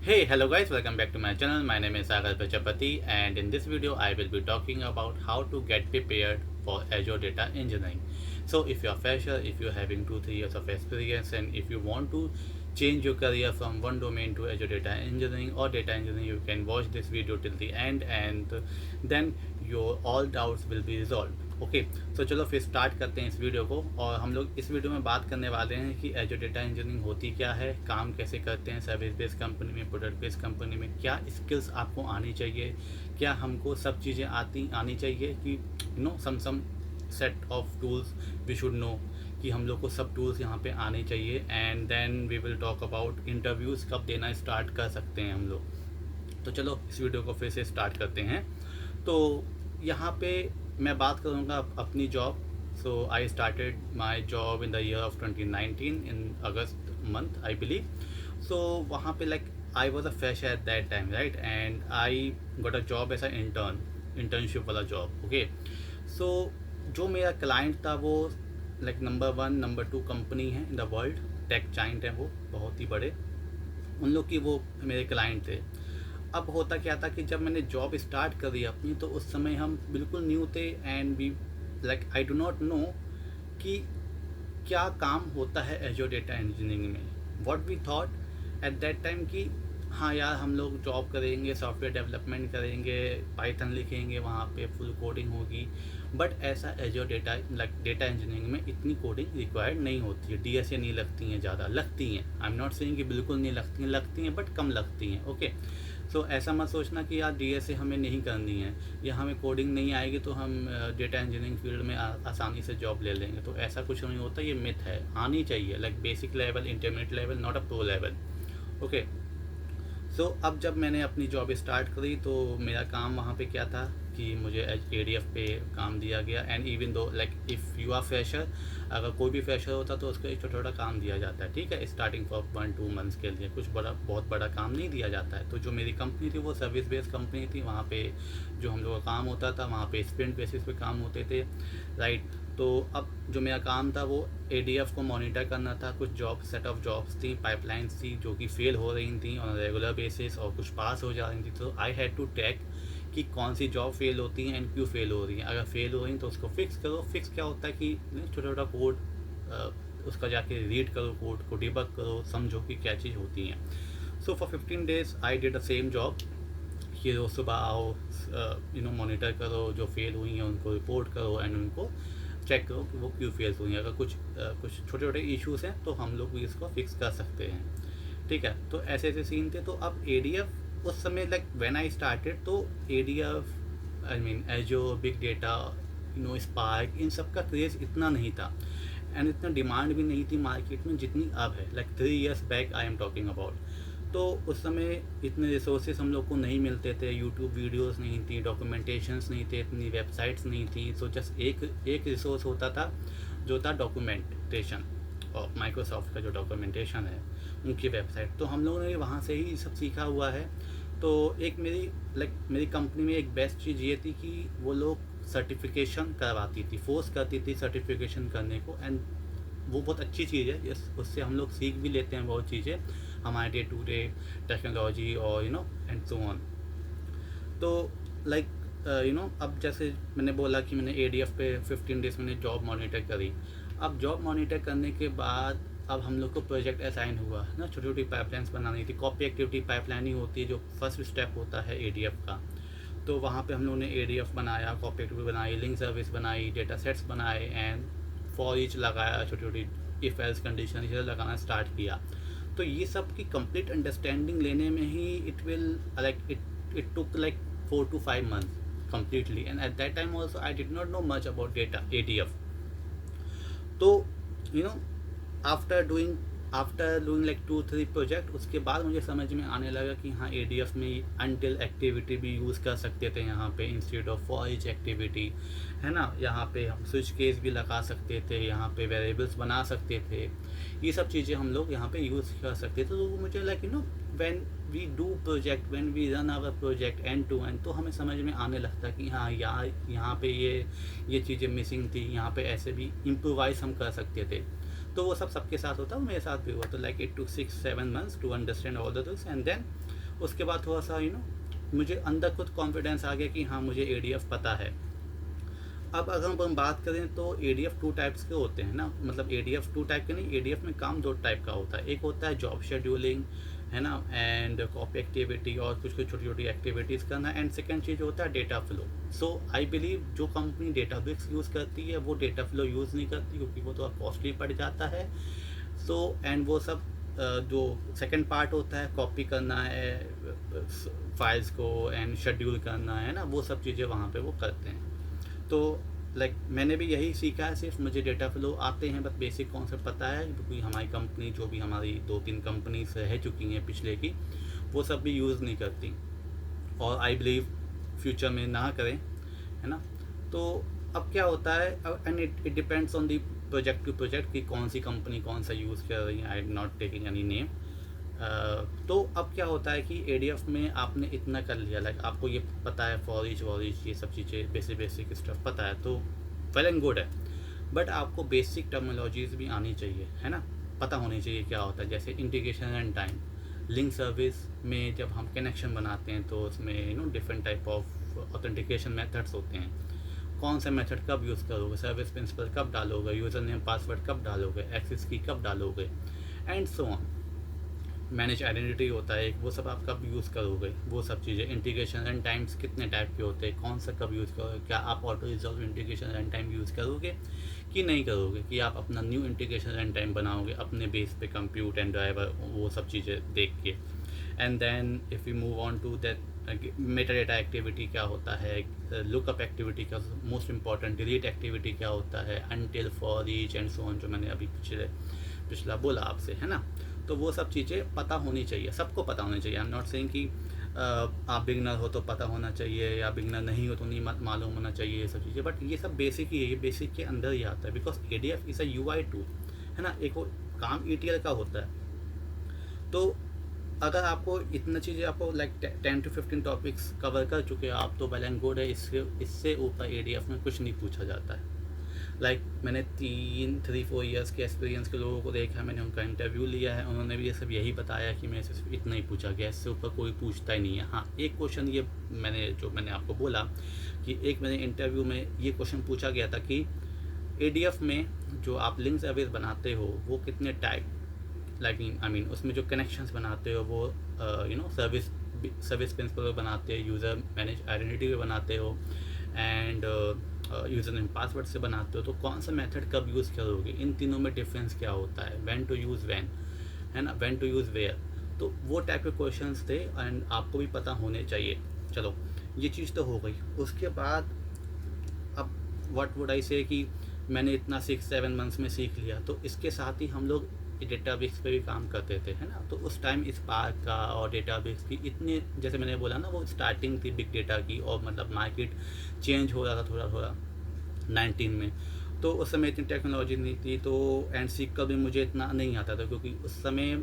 Hey, hello guys, welcome back to my channel. My name is Sagar Prajapati, and in this video I will be talking about how to get prepared for Azure Data Engineering. So if you are fresher, if you're having 2-3 years of experience, and if you want to change your career from one domain to Azure Data Engineering or data engineering, you can watch this video till the end, and then your all doubts will be resolved. Okay so चलो फिर start करते हैं इस video को। और हम लोग इस वीडियो में बात करने वाले हैं कि एजर डेटा इंजीनियरिंग होती क्या है, काम कैसे करते हैं, सर्विस बेस्ड कंपनी में, प्रोडक्ट बेस्ड कंपनी में, क्या स्किल्स आपको आनी चाहिए, क्या हमको सब चीज़ें आनी चाहिए कि some set of tools we should know कि हम लोग को सब टूल्स यहाँ पे आने चाहिए। And then we will talk about interviews कब देना स्टार्ट कर सकते हैं हम लोग। तो चलो इस वीडियो को फिर से स्टार्ट करते हैं। तो यहाँ पे मैं बात करूँगा अपनी job. So I started my job in the year of 2019 in August month I believe. So वहाँ पे like I was a fresh at that time, right, and I got a job as a internship वाला job. Okay so जो मेरा client था वो like number 1 number 2 company है in the world, tech giant है वो, बहुत ही बड़े, उन लोग की वो मेरे क्लाइंट थे। अब होता क्या था कि जब मैंने जॉब स्टार्ट करी अपनी, तो उस समय हम बिल्कुल न्यू थे and we like I do not know कि क्या काम होता है एजोर डेटा इंजीनियरिंग में। What we thought at that time कि हाँ यार हम लोग जॉब करेंगे, सॉफ्टवेयर डेवलपमेंट करेंगे, पाइथन लिखेंगे, वहाँ पे फुल कोडिंग होगी। बट ऐसा एजोर डेटा लाइक डेटा इंजीनियरिंग में इतनी कोडिंग रिक्वायर्ड नहीं होती है, डीएसए नहीं लगती हैं ज़्यादा, लगती हैं, आई एम नॉट सेइंग कि बिल्कुल नहीं लगती हैं बट कम लगती हैं। ओके सो ऐसा मत सोचना कि यार डीएसए हमें नहीं करनी है या हमें कोडिंग नहीं आएगी तो हम डेटा इंजीनियरिंग फील्ड में आसानी से जॉब ले लेंगे, तो ऐसा कुछ नहीं होता, ये मिथ है। आनी चाहिए like basic level, intermediate level, not a pro level. Okay so अब जब मैंने अपनी जॉब स्टार्ट करी तो मेरा काम वहाँ पे क्या था कि मुझे एडीएफ पे काम दिया गया। And even though like if you are fresher, अगर कोई भी फ्रेशर होता तो उसको एक छोटा छोटा काम दिया जाता है, ठीक है, स्टार्टिंग फॉर 1-2 मंथ्स के लिए, कुछ बहुत बड़ा काम नहीं दिया जाता है। तो जो मेरी कंपनी थी वो सर्विस बेस्ड कंपनी थी, वहाँ पे जो हम लोग का काम होता था वहाँ पे स्प्रिंट बेसिस पे काम होते थे, राइट। तो अब जो मेरा काम था वो एडीएफ को मॉनिटर करना था। कुछ सेट ऑफ जॉब्स थी, पाइपलाइंस थी जो कि फेल हो रही थी ऑन रेगुलर बेसिस और कुछ पास हो जा रही थी। तो आई हैड टू ट्रैक कि कौन सी जॉब फेल होती हैं एंड क्यों फेल हो रही हैं। अगर फेल हो रही हैं तो उसको फिक्स करो। फिक्स क्या होता है कि छोटा छोटा कोड उसका जाके रीड करो, कोड को डिबग करो, समझो कि क्या चीज़ होती हैं। So for 15 days I did the same job कि रोज़ सुबह आओ, मॉनिटर करो, जो फेल हुई हैं उनको रिपोर्ट करो एंड उनको चेक करो कि वो क्यों फेल हुई हैं। अगर कुछ छोटे छोटे इश्यूज़ हैं तो हम लोग भी इसको फिक्स कर सकते हैं, ठीक है। तो ऐसे ऐसे सीन थे। तो अब एडीएफ उस समय लाइक व्हेन आई स्टार्टेड तो ADF I mean Azure, big data, Spark, इन सब का क्रेज़ इतना नहीं था एंड इतना डिमांड भी नहीं थी मार्केट में जितनी अब है। Like 3 years back I am talking about. तो उस समय इतने रिसोर्सेज हम लोग को नहीं मिलते थे, यूट्यूब वीडियोस नहीं थी, डॉक्यूमेंटेशंस नहीं थे, इतनी वेबसाइट्स नहीं थी। सो जस्ट एक रिसोर्स होता था जो था डॉक्यूमेंटेशन, और माइक्रोसॉफ्ट का जो डॉक्यूमेंटेशन है उनकी वेबसाइट। तो हम लोगों ने वहाँ से ही सब सीखा हुआ है। तो एक मेरी कंपनी में एक बेस्ट चीज़ ये थी कि वो लोग सर्टिफिकेशन करवाती थी, फोर्स करती थी सर्टिफिकेशन करने को। एंड वो बहुत अच्छी चीज़ है, उससे हम लोग सीख भी लेते हैं बहुत चीज़ें हमारे डे टू डे टेक्नोलॉजी और एंड सो ऑन। तो लाइक अब जैसे मैंने बोला कि मैंने एडीएफ पे 15 डेज मैंने जॉब मॉनिटर करी। अब जॉब मॉनिटर करने के बाद अब हम लोग को प्रोजेक्ट असाइन हुआ ना, छोटी छोटी पाइपलाइंस बनानी थी। कॉपी एक्टिविटी पाइपलाइन ही होती है जो फर्स्ट स्टेप होता है एडीएफ का। तो वहाँ पे हम लोगों ने एडीएफ बनाया, कॉपी एक्टिविटी बनाई, लिंक सर्विस बनाई, डेटा सेट्स बनाए एंड फॉर ईच लगाया, छोटी छोटी इफ़ एल्स कंडीशन ये लगाना स्टार्ट किया। तो ये सब की कंप्लीट अंडरस्टैंडिंग लेने में ही it took like 4 to 5 months completely, and at that time also I did not know much about data ADF. तो you know after doing like 2-3 project, उसके बाद मुझे समझ में आने लगा कि हाँ एडीएफ में अनटिल एक्टिविटी भी यूज़ कर सकते थे यहाँ पे instead of for each activity, है ना। यहाँ पे हम स्विच केस भी लगा सकते थे, यहाँ पे वेरिएबल्स बना सकते थे, ये सब चीज़ें हम लोग यहाँ पे यूज़ कर सकते थे। तो वो मुझे like when we do project, when we run our project end to end, तो हमें समझ में आने लगता कि हाँ यार यहाँ पे ये चीज़ें मिसिंग थी, यहाँ पे ऐसे भी इम्प्रोवाइज हम कर सकते थे। तो तो वो सब सबके साथ होता है, मेरे साथ भी हुआ। तो like it to 6-7 months to understand all the things, and then उसके बाद थोड़ा सा मुझे अंदर खुद कॉन्फिडेंस आ गया कि हाँ मुझे ADF पता है। अब अगर हम बात करें तो ADF 2 टाइप्स के होते हैं ना, मतलब ADF 2 टाइप के नहीं, ADF में काम 2 टाइप का होता है। एक होता है जॉब शेड्यूलिंग, है ना, एंड कॉपी एक्टिविटी और कुछ छोटी छोटी एक्टिविटीज़ करना, एंड सेकंड चीज़ होता है data flow. So I believe जो कंपनी डेटाबेस यूज़ करती है वो डेटा फ्लो यूज़ नहीं करती, क्योंकि वो थोड़ा कॉस्टली पड़ जाता है। सो एंड वो सब जो सेकंड पार्ट होता है, कॉपी करना है फाइल्स को एंड शेड्यूल करना है ना, वो सब चीज़ें वहाँ पे वो करते हैं। तो लाइक मैंने भी यही सीखा है, सिर्फ मुझे डेटा फ्लो आते हैं, बस बेसिक कॉन्सेप्ट पता है, क्योंकि हमारी कंपनी जो भी हमारी 2-3 कंपनीज रह चुकी हैं पिछले की, वो सब भी यूज़ नहीं करती, और आई बिलीव फ्यूचर में ना करें, है ना। तो अब क्या होता है, and it depends on the project to project कि कौन सी कंपनी कौन सा यूज़ कर रही है। I am not taking any name. तो अब क्या होता है कि ADF में आपने इतना कर लिया, लाइक आपको ये पता है फॉर ईच ये सब चीज़ें बेसिक स्टफ पता है, तो वेल एंड गुड है। बट आपको बेसिक टर्मिनोलॉजीज़ भी आनी चाहिए, है ना, पता होनी चाहिए क्या होता है। जैसे integration and time, link service में जब हम कनेक्शन बनाते हैं तो उसमें different type of authentication methods होते हैं। कौन सा मेथड कब यूज़ करोगे, सर्विस प्रिंसिपल कब डालोगे, यूज़र नेम पासवर्ड कब डालोगे, एक्सेस की कब डालोगे, and so on. Manage identity होता है एक, वो सब आप कब यूज़ करोगे, वो सब चीज़ें। इंटीग्रेशन एंड टाइम्स कितने टाइप के होते हैं, कौन सा कब यूज़ करोगे, क्या आप auto resolve integration and time use करोगे कि नहीं करोगे, कि आप अपना न्यू इंटीग्रेशन एंड टाइम बनाओगे अपने बेस पे कंप्यूट एंड ड्राइवर, वो सब चीज़ें देख के। And then if you move on to that meta data activity क्या होता है, लुकअप एक्टिविटी का मोस्ट इंपॉर्टेंट, डिलीट एक्टिविटी क्या होता है, until, for, each and so on, जो मैंने अभी पिछला बोला आपसे, है ना। तो वो सब चीज़ें पता होनी चाहिए, सबको पता होनी चाहिए। आई एम नॉट सेइंग कि आप बिगनर हो तो पता होना चाहिए, या बिगनर नहीं हो तो नहीं मालूम होना चाहिए, ये सब चीज़ें। बट ये सब बेसिक ही है, ये बेसिक के अंदर ही आता है, because ADF is a UI tool, है ना। एक वो काम ETL का होता है। तो अगर आपको इतना चीज़ें आपको लाइक 10 to 15 टॉपिक्स कवर कर चुके हो आप, तो वेल एंड गुड है। इससे ऊपर ADF में कुछ नहीं पूछा जाता है। लाइक मैंने 3-4 ईयर्स के एक्सपीरियंस के लोगों को देखा, मैंने उनका इंटरव्यू लिया है, उन्होंने भी ये सब यही बताया कि मैं सिर्फ इतना ही पूछा गया, इससे ऊपर कोई पूछता ही नहीं है। हाँ, एक क्वेश्चन ये मैंने आपको बोला कि एक मैंने इंटरव्यू में ये क्वेश्चन पूछा गया था कि ADF में जो आप लिंक सर्विस बनाते हो वो कितने टाइप, लाइक आई मीन उसमें जो कनेक्शंस बनाते हो वो सर्विस प्रिंसिपल बनाते हो, यूज़र मैनेज आइडेंटिटी पे बनाते हो, एंड यूज़र नेम पासवर्ड से बनाते हो, तो कौन सा मेथड कब यूज़ करोगे, इन तीनों में डिफरेंस क्या होता है, व्हेन टू यूज़ व्हेन, है ना, व्हेन टू यूज़ वेयर। तो वो टाइप के क्वेश्चंस थे, एंड आपको भी पता होने चाहिए। चलो ये चीज़ तो हो गई। उसके बाद अब व्हाट वुड आई से कि मैंने इतना 6-7 मंथ्स में सीख लिया, तो इसके साथ ही हम लोग डेटाबेस पे भी काम करते थे, है ना। तो उस टाइम स्पार्क का और डेटाबेस की इतने, जैसे मैंने बोला ना, वो स्टार्टिंग थी बिग डेटा की, और मतलब मार्केट चेंज हो रहा था थोड़ा थोड़ा 19 में। तो उस समय इतनी टेक्नोलॉजी नहीं थी, तो एंड सीक्वल भी मुझे इतना नहीं आता था, क्योंकि उस समय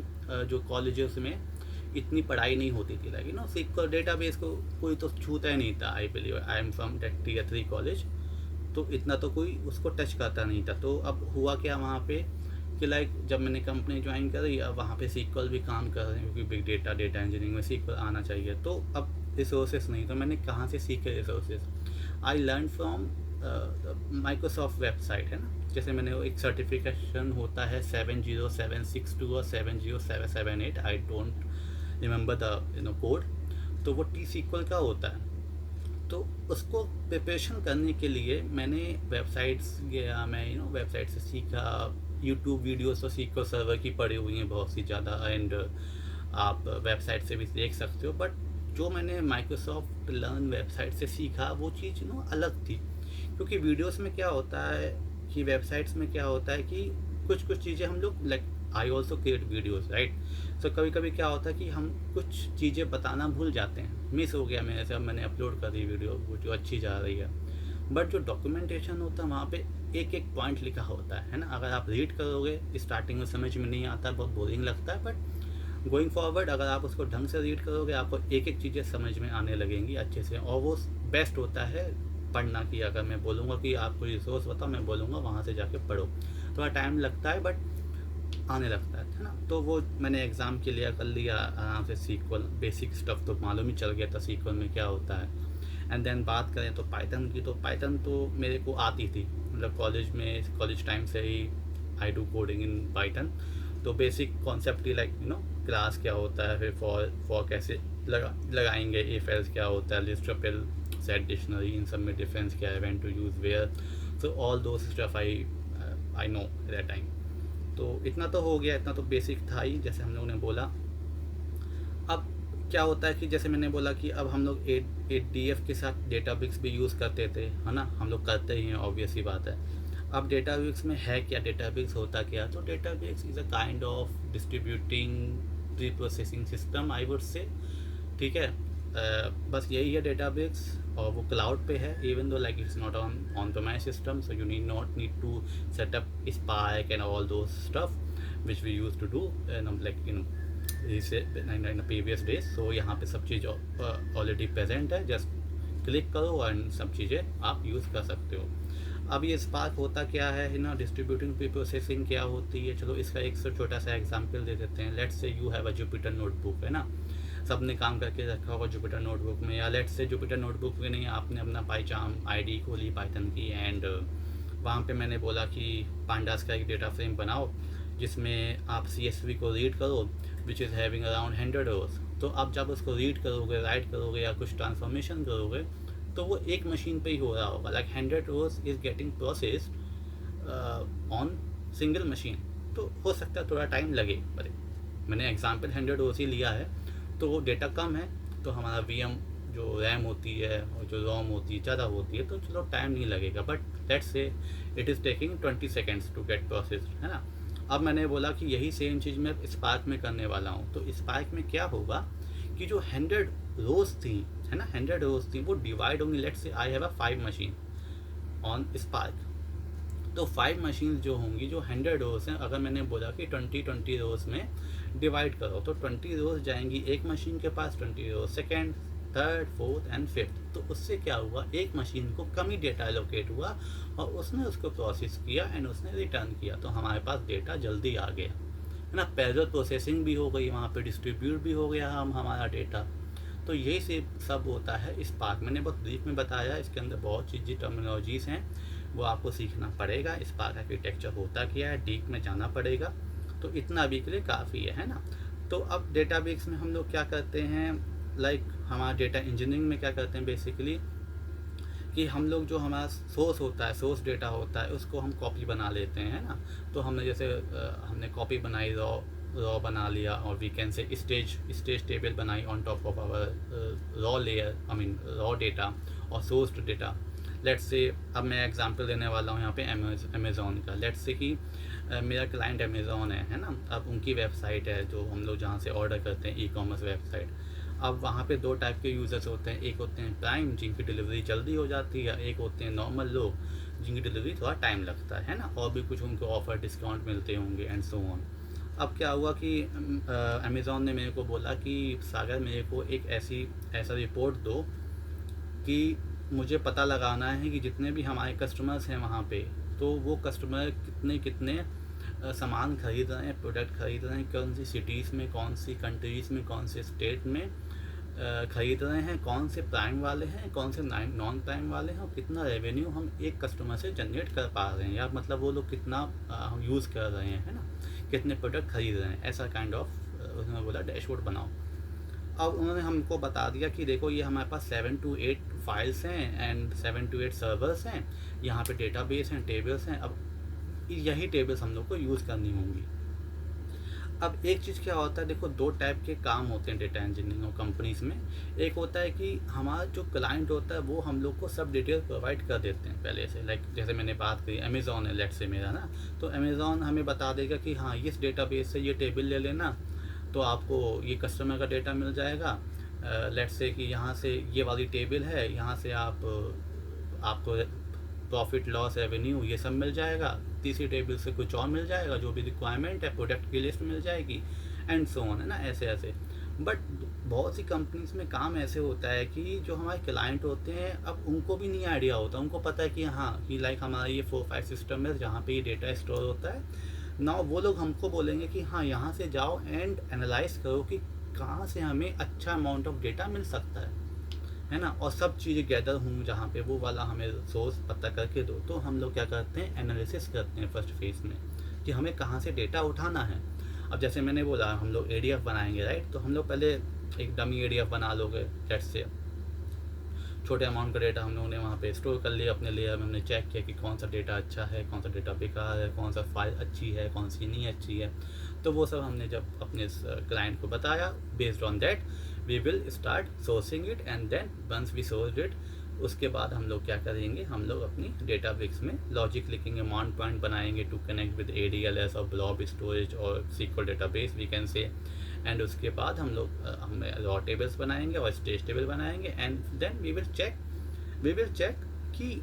जो कॉलेजेस में इतनी पढ़ाई नहीं होती थी, लाइक सीक्वल डेटाबेस को कोई तो छूता ही नहीं था। I believe I am from Tier 3 college, तो इतना तो कोई उसको टच करता नहीं था। तो अब हुआ क्या वहाँ पे कि लाइक जब मैंने कंपनी ज्वाइन करी, अब वहाँ पे सीक्वल भी काम कर रहे हैं, क्योंकि बिग डेटा इंजीनियरिंग में सीक्वल आना चाहिए। तो अब रिसोर्सेज नहीं, तो मैंने कहाँ से सीखे resources, I learn from Microsoft website, है ना। जैसे मैंने एक सर्टिफिकेशन होता है 70762 और 70778, I don't remember the code, तो वो T-SQL का होता है। तो उसको प्रिपरेशन करने के लिए मैंने वेबसाइट्स गया, मैं वेबसाइट से सीखा, यूट्यूब वीडियोस तो SQL सर्वर की पड़ी हुई हैं बहुत सी ज़्यादा, एंड आप वेबसाइट से भी देख सकते हो। बट जो मैंने माइक्रोसॉफ्ट लर्न वेबसाइट से सीखा वो चीज़ अलग थी, क्योंकि वीडियोस में क्या होता है कि वेबसाइट्स में क्या होता है कि कुछ चीज़ें हम लोग like I also create videos, right. So कभी कभी क्या होता है कि हम कुछ चीज़ें बताना भूल जाते हैं, मिस हो गया मेरे से, अब मैंने अपलोड कर दी वीडियो वो जो अच्छी जा रही है, बट जो डॉक्यूमेंटेशन होता है वहाँ पे एक एक पॉइंट लिखा होता है ना। अगर आप रीड करोगे स्टार्टिंग में समझ में नहीं आता, बहुत बोरिंग लगता है, बट गोइंग फॉरवर्ड अगर आप उसको ढंग से रीड करोगे आपको एक एक चीज़ें समझ में आने लगेंगी अच्छे से, और वो बेस्ट होता है पढ़ना की। अगर मैं बोलूँगा कि आप कोई रिसोर्स बताओ, मैं बोलूँगा वहाँ से जाके पढ़ो, थोड़ा टाइम लगता है, बट आने लगता है ना। तो वो मैंने एग्ज़ाम के लिए कर लिया आराम से, सीक्वल बेसिक स्टफ तो मालूम ही चल गया था सीक्वल में क्या होता है। एंड देन बात करें तो पाइथन की, तो पाइथन तो मेरे को आती थी, मतलब कॉलेज टाइम से ही I do coding in Python. तो बेसिक कॉन्सेप्ट ही लाइक क्लास क्या होता है, फिर फॉर कैसे लगाएंगे, इफ एल्स क्या होता है, लिस्ट ट्रिपल सेट डिक्शनरी, इन सब में डिफरेंस क्या है, when to use where, so all those stuff I know at that time. तो इतना तो हो गया, इतना तो बेसिक था ही जैसे हम लोगों ने बोला। अब क्या होता है कि जैसे मैंने बोला कि अब हम लोग ADF के साथ डेटाबेस भी यूज़ करते थे, है ना, हम लोग करते ही हैं, ऑब्वियस ही बात है। अब डेटाबेस में है क्या, डेटाबेस होता क्या, तो database is a kind of distributing pre processing system I would से, ठीक है। बस यही है डेटाबेस, और वो क्लाउड पे है, even though like it's not on premise system, so you need to set up Spark and all those stuff which we use to do like in previous days. So यहाँ पे सब चीज़ already present है, just click करो and सब चीज़ें आप use कर सकते हो। अब ये स्पार्क होता क्या है ना, डिस्ट्रीब्यूटिंग प्री प्रोसेसिंग क्या होती है, चलो इसका एक छोटा सा एग्जांपल दे देते हैं। Let's say you have a Jupyter notebook, है ना, सबने काम करके रखा होगा जुपिटर नोटबुक में, या लेट्स से जुपिटर नोटबुक में नहीं, आपने अपना पाइचाम आईडी खोली पाइथन की, एंड वहाँ पे मैंने बोला कि पांडास का एक डेटा फ्रेम बनाओ जिसमें आप CSV को रीड करो, विच इज़ हैविंग अराउंड 100 रोज। तो आप जब उसको रीड करोगे, राइट करोगे या कुछ ट्रांसफॉर्मेशन करोगे, तो वो एक मशीन पे ही हो रहा होगा, like 100 rows is getting processed on single machine. तो हो सकता है थोड़ा टाइम लगे, पर मैंने एग्जाम्पल 100 रोज ही लिया है, तो डेटा कम है, तो हमारा VM जो रैम होती है और जो रोम होती है ज़्यादा होती है, तो चलो टाइम नहीं लगेगा, but let's say it is taking 20 seconds to get processed, है ना। अब मैंने बोला कि यही सेम चीज़ मैं स्पार्क में करने वाला हूँ। तो स्पार्क में क्या होगा कि जो 100 रोज थी, है ना, 100 रोज थी, वो डिवाइड होंगी। Let's say I have a 5 machine on spark, तो 5 मशीन जो होंगी, जो 100 रोज हैं, अगर मैंने बोला कि 20 रोज में डिवाइड करो, तो 20 रोज जाएंगी एक मशीन के पास, 20 rows second, third, fourth and fifth. तो उससे क्या हुआ, एक मशीन को कम ही डेटा एलोकेट हुआ और उसने उसको प्रोसेस किया एंड उसने रिटर्न किया, तो हमारे पास डेटा जल्दी आ गया, है ना। पैरेलल प्रोसेसिंग भी हो गई, वहाँ पे डिस्ट्रीब्यूट भी हो गया हमारा डेटा। तो यही से सब होता है स्पार्क। मैंने बहुत ब्रीफ में बताया, इसके अंदर बहुत चीज़ें टर्मिनोलॉजीज़ हैं, वो आपको सीखना पड़ेगा। स्पार्क आर्किटेक्चर होता क्या है, डीप में जाना पड़ेगा। तो इतना अभी के लिए काफ़ी है ना। तो अब डेटाबेस में हम लोग क्या करते हैं, लाइक हमारा डेटा इंजीनियरिंग में क्या करते हैं बेसिकली, कि हम लोग जो हमारा सोर्स होता है, सोर्स डेटा होता है, उसको हम कॉपी बना लेते हैं, है ना। तो हमने जैसे हमने कॉपी बनाई, रॉ बना लिया, और we can say stage table बनाई on top of our raw layer, I mean raw data और सोर्स डेटा। लेट्स से अब मैं एग्जांपल देने वाला हूँ यहाँ पे अमेज़ॉन का। लेट्स से कि मेरा क्लाइंट अमेज़ॉन है ना। अब उनकी वेबसाइट है जो हम लोग जहाँ से ऑर्डर करते हैं, ई-कॉमर्स वेबसाइट। अब वहाँ पे 2 टाइप के यूज़र्स होते हैं, एक होते हैं प्राइम जिनकी डिलीवरी जल्दी हो जाती है, एक होते हैं नॉर्मल लोग जिनकी डिलीवरी थोड़ा टाइम लगता है ना, और भी कुछ उनको ऑफ़र डिस्काउंट मिलते होंगे एंड सो ऑन। अब क्या हुआ कि अमेज़ॉन ने मेरे को बोला कि सागर मेरे को एक ऐसा रिपोर्ट दो कि मुझे पता लगाना है कि जितने भी हमारे कस्टमर्स हैं वहाँ पे, तो वो कस्टमर कितने सामान खरीद रहे हैं, प्रोडक्ट खरीद रहे हैं, कौन सी सिटीज़ में, कौन सी कंट्रीज़ में, कौन से स्टेट में खरीद रहे हैं, कौन से प्राइम वाले हैं, कौन से नॉन प्राइम वाले हैं, और कितना रेवेन्यू हम एक कस्टमर से जनरेट कर पा रहे हैं, या मतलब वो लोग कितना हम यूज़ कर रहे हैं, है ना, कितने प्रोडक्ट खरीद रहे हैं, ऐसा काइंड ऑफ उन्होंने बोला डैशबोर्ड बनाओ। अब उन्होंने हमको बता दिया कि देखो ये हमारे पास 7 to 8 फाइल्स हैं एंड 7 to 8 सर्वर्स हैं, यहाँ पे डेटाबेस हैं, टेबल्स हैं। अब यही टेबल्स हम लोग को यूज़ करनी होंगी। अब एक चीज़ क्या होता है, देखो 2 टाइप के काम होते हैं डेटा इंजीनियरिंग और कंपनीज़ में। एक होता है कि हमारा जो क्लाइंट होता है वो हम लोग को सब डिटेल प्रोवाइड कर देते हैं पहले से। लाइक जैसे मैंने बात करी अमेज़ॉन है लेट्स से मेरा ना, तो अमेज़ॉन हमें बता देगा कि हाँ इस डेटाबेस से ये टेबल ले लेना, तो आपको ये कस्टमर का डेटा मिल जाएगा। लेट्स से कि यहाँ से ये वाली टेबल है, यहाँ से आपको प्रॉफिट लॉस रेवेन्यू ये सब मिल जाएगा, तीसरी टेबल से कुछ और मिल जाएगा, जो भी रिक्वायरमेंट है प्रोडक्ट की लिस्ट मिल जाएगी एंड सो ऑन, है ना, ऐसे। बट बहुत सी कंपनीज में काम ऐसे होता है कि जो हमारे क्लाइंट होते हैं, अब उनको भी नहीं आइडिया होता। उनको पता है कि हाँ कि लाइक हमारा ये 4-5 सिस्टम है जहाँ पे ये डेटा स्टोर होता है, नाउ वो लोग हमको बोलेंगे कि हाँ यहाँ से जाओ एंड एनालाइज करो कि कहाँ से हमें अच्छा अमाउंट ऑफ डेटा मिल सकता है ना, और सब चीज़ें गैदर हूँ जहाँ पे वो वाला हमें सोर्स पता करके दो। तो हम लोग क्या करते हैं, एनालिसिस करते हैं फर्स्ट फेज में कि हमें कहाँ से डेटा उठाना है। अब जैसे मैंने बोला हम लोग एडीएफ बनाएंगे, राइट, तो हम लोग पहले एक डमी एडीएफ बना लोगे, लेट्स से छोटे अमाउंट का डेटा हम लोगों ने वहाँ पे स्टोर कर लिया अपने लेयर में, हमने चेक किया कि कौन सा डेटा अच्छा है, कौन सा डेटा बेकार है, कौन सा फाइल अच्छी है, कौन सी नहीं अच्छी है। तो वो सब हमने जब अपने क्लाइंट को बताया, based on that we will start sourcing it, and then once we source it, उसके बाद हम लोग क्या करेंगे, हम लोग अपनी डेटाबेस में लॉजिक लिखेंगे, माउंट पॉइंट बनाएंगे टू कनेक्ट विद ADLS और ब्लॉब स्टोरेज और SQL database we can say. And उसके बाद हम लोग हमें रॉ टेबल्स बनाएंगे और स्टेज टेबल बनाएंगे, and then we will check कि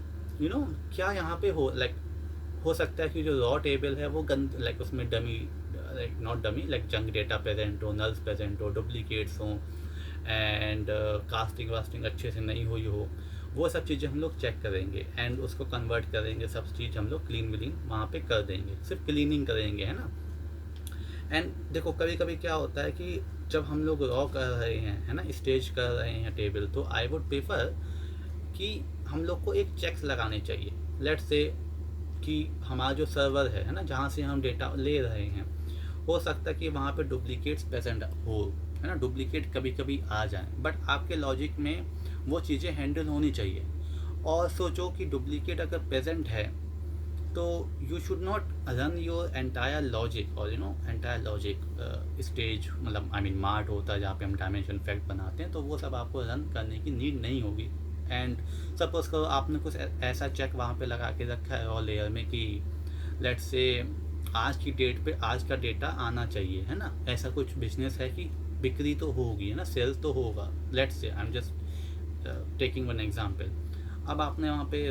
क्या यहाँ पे हो सकता है कि जो रॉ टेबल है वो गंद उसमें dummy not dummy junk data present हो, नल्स प्रेजेंट हो, डुप्लीकेट्स हों, एंड कास्टिंग वास्टिंग अच्छे से नहीं हुई हो। वो सब चीज़ें हम लोग चेक करेंगे एंड उसको कन्वर्ट करेंगे, सब चीज़ हम लोग क्लीन विलीन वहाँ पे कर देंगे, सिर्फ क्लीनिंग करेंगे, है ना। एंड देखो कभी कभी क्या होता है कि जब हम लोग रॉ कर रहे हैं, है ना, स्टेज कर रहे हैं टेबल, तो आई वुड प्रेफर कि हम लोग को एक चेक्स लगाने चाहिए। लेट्स से कि हमारा जो सर्वर है ना, जहाँ से हम डेटा ले रहे हैं, हो सकता है कि वहाँ पे डुप्लीकेट्स प्रेजेंट हो, है ना, डुप्लीकेट कभी कभी आ जाए, बट आपके लॉजिक में वो चीज़ें हैंडल होनी चाहिए। और सोचो कि डुप्लीकेट अगर प्रेजेंट है तो you should not run your entire logic और एंटायर लॉजिक स्टेज, मतलब आई मीन मार्ट होता है जहाँ पे हम डायमेंशन फैक्ट बनाते हैं, तो वो सब आपको रन करने की नीड नहीं होगी। एंड सपोज करो आपने कुछ ऐसा चेक वहाँ पे लगा के रखा है रॉ लेयर में कि लेट्स से आज की डेट पे आज का डेटा आना चाहिए, है ना, ऐसा कुछ बिजनेस है कि बिक्री तो होगी, है ना, सेल्स तो होगा, let's say I am just taking one example. अब आपने वहाँ पे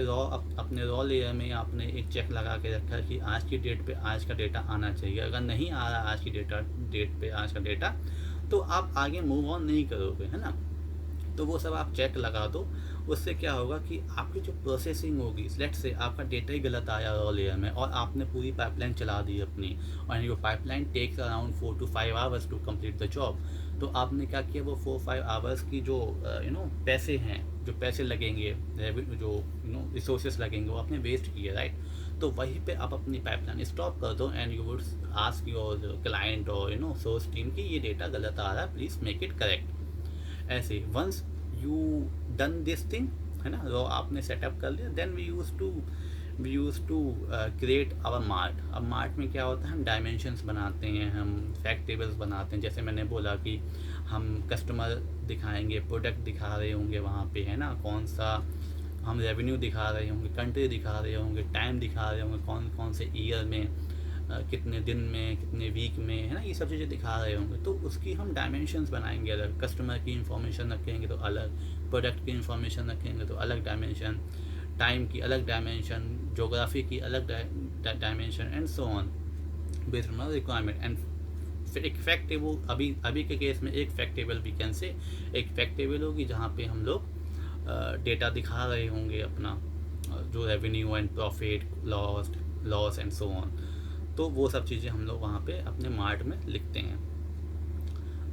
अपने रॉ लेयर में आपने एक चेक लगा के रखा है कि आज की डेट पे आज का डेटा आना चाहिए। अगर नहीं आ रहा आज की डेट पे आज का डेटा, तो आप आगे मूव ऑन नहीं करोगे, है ना। तो वो सब आप चेक लगा दो, उससे क्या होगा कि आपकी जो प्रोसेसिंग होगी, लेट्स से आपका डेटा ही गलत आया रॉ लेयर में और आपने पूरी पाइपलाइन चला दी अपनी, और your pipeline takes around 4 to 5 hours to complete the job. तो आपने क्या किया, वो 4-5 आवर्स की जो पैसे हैं, जो पैसे लगेंगे, जो रिसोर्सेज लगेंगे, वो आपने वेस्ट किए, राइट। तो वहीं पे आप अपनी पाइपलाइन स्टॉप कर दो and you would ask your client और सोर्स टीम कि ये डेटा गलत आ रहा है, प्लीज़ मेक इट करेक्ट। ऐसे once you done this thing, है ना, तो आपने सेटअप कर लिया, then we use to create our mart. अब मार्ट में क्या होता है, हम डायमेंशंस बनाते हैं, हम फैक्ट टेबल्स बनाते हैं। जैसे मैंने बोला कि हम कस्टमर दिखाएंगे, प्रोडक्ट दिखा रहे होंगे वहाँ पे, है ना, कौन सा हम रेवेन्यू दिखा रहे होंगे, कंट्री दिखा रहे होंगे, टाइम दिखा रहे होंगे, कौन कौन से ईयर में, कितने दिन में, कितने वीक में, है ना, ये सब चीज़ें दिखा रहे होंगे। तो उसकी हम डायमेंशंस बनाएंगे अलग, कस्टमर की इन्फॉर्मेशन रखेंगे तो अलग, प्रोडक्ट की इन्फॉर्मेशन रखेंगे तो अलग डायमेंशन, टाइम की अलग डायमेंशन, जोग्राफी की अलग dimension, and so on based on requirement. And फिर एक फैक्ट टेबल, अभी के केस में एक फैक्ट टेबल भी कैन से, एक फैक्ट टेबल होगी जहाँ पे हम लोग डेटा दिखा रहे होंगे अपना, जो revenue and profit, loss and so on. तो वो सब चीज़ें हम लोग वहाँ पे अपने मार्ट में लिखते हैं।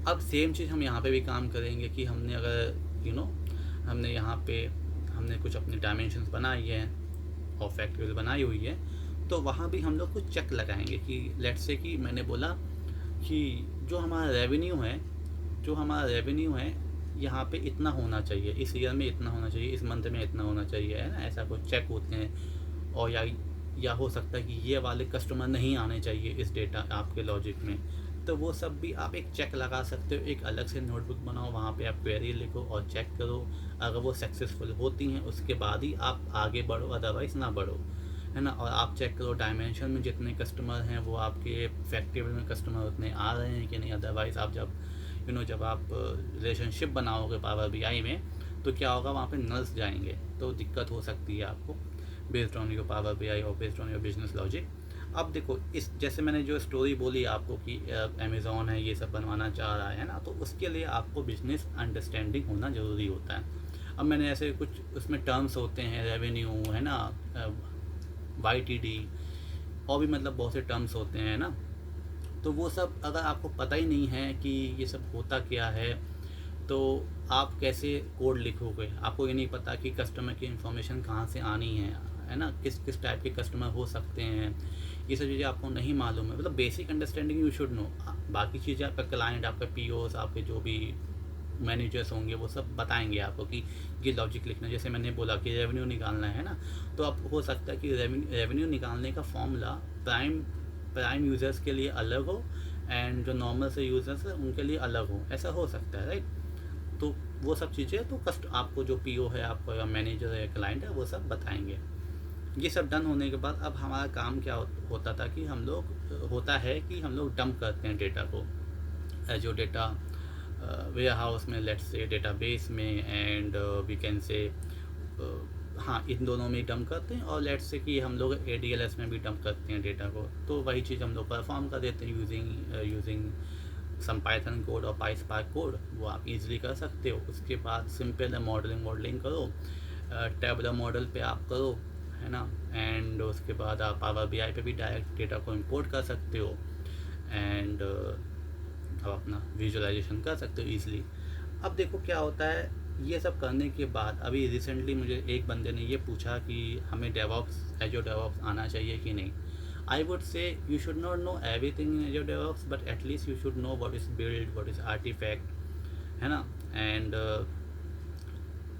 अब सेम चीज़ हम यहाँ पे भी काम करेंगे कि हमने अगर हमने यहाँ पे हमने कुछ अपनी डायमेंशंस बनाई है और फैक्टर्स बनाई हुई है, तो वहाँ भी हम लोग कुछ चेक लगाएंगे कि लेट्स से कि मैंने बोला कि जो हमारा रेवेन्यू है यहाँ पे इतना होना चाहिए, इस ईयर में इतना होना चाहिए, इस मंथ में इतना होना चाहिए, है ना, ऐसा कुछ चेक होते हैं। और या हो सकता है कि ये वाले कस्टमर नहीं आने चाहिए इस डेटा आपके लॉजिक में, तो वो सब भी आप एक चेक लगा सकते हो। एक अलग से नोटबुक बनाओ, वहाँ पे आप क्वेरी लिखो और चेक करो। अगर वो सक्सेसफुल होती हैं उसके बाद ही आप आगे बढ़ो, अदरवाइज़ ना बढ़ो, है ना। और आप चेक करो डायमेंशन में जितने कस्टमर हैं वो आपके फैक्टेबल में कस्टमर उतने आ रहे हैं कि नहीं। अदरवाइज़ आप जब आप रिलेशनशिप बनाओगे पावर BI में, तो क्या होगा, वहाँ पे नल्स जाएंगे, तो दिक्कत हो सकती है आपको based on your power BI और based on your business logic. अब देखो, इस जैसे मैंने जो स्टोरी बोली आपको कि अमेज़ॉन है ये सब बनवाना चाह रहा है ना, तो उसके लिए आपको बिजनेस अंडरस्टैंडिंग होना ज़रूरी होता है। अब मैंने ऐसे कुछ उसमें टर्म्स होते हैं, रेवेन्यू, है ना, YTD और भी मतलब बहुत से टर्म्स होते हैं ना, तो वो सब अगर आपको पता ही नहीं है कि ये सब होता क्या है, तो आप कैसे कोड लिखोगे? आपको ये नहीं पता कि कस्टमर की इंफॉर्मेशन कहाँ से आनी है ना, किस किस टाइप के कस्टमर हो सकते हैं, ये सब चीज़ें आपको नहीं मालूम है। मतलब basic understanding you should no. बाकी चीज़ें आपका क्लाइंट, आपका पीओस, आपके जो भी मैनेजर्स होंगे वो सब बताएंगे आपको कि ये लॉजिक लिखना। जैसे मैंने बोला कि रेवेन्यू निकालना है ना, तो आप हो सकता है कि रेवेन्यू निकालने का फॉर्मूला प्राइम यूज़र्स के लिए अलग हो एंड जो नॉर्मल से यूज़र्स हैं उनके लिए अलग हो, ऐसा हो सकता है, राइट। तो वो सब चीज़ें तो आपको जो पीओ है, आपको या मैनेजर है या क्लाइंट है, वो सब बताएंगे। ये सब डन होने के बाद अब हमारा काम क्या होता था कि हम लोग डंप करते हैं डेटा को, जो डेटा वेयर हाउस में, लेट्स से डेटाबेस में, एंड वी कैन से हाँ, इन दोनों में डंप करते हैं, और लेट्स से कि हम लोग ADLS में भी डंप करते हैं डेटा को। तो वही चीज़ हम लोग परफॉर्म कर देते हैं यूजिंग सम पाइथन कोड और पाइस्पार्क कोड, वो आप इजीली कर सकते हो। उसके बाद सिंपल मॉडलिंग करो, टैबुलर मॉडल पे आप करो, है ना, एंड उसके बाद आप पावर BI पे भी डायरेक्ट डेटा को इंपोर्ट कर सकते हो, एंड आप अपना विजुअलाइजेशन कर सकते हो ईजिली। अब देखो क्या होता है, ये सब करने के बाद अभी रिसेंटली मुझे एक बंदे ने ये पूछा कि हमें एजोर डेवऑप्स आना चाहिए कि नहीं। I would say you should not know everything in Azure DevOps, but at least you should know what is build, what is artifact, है ना। एंड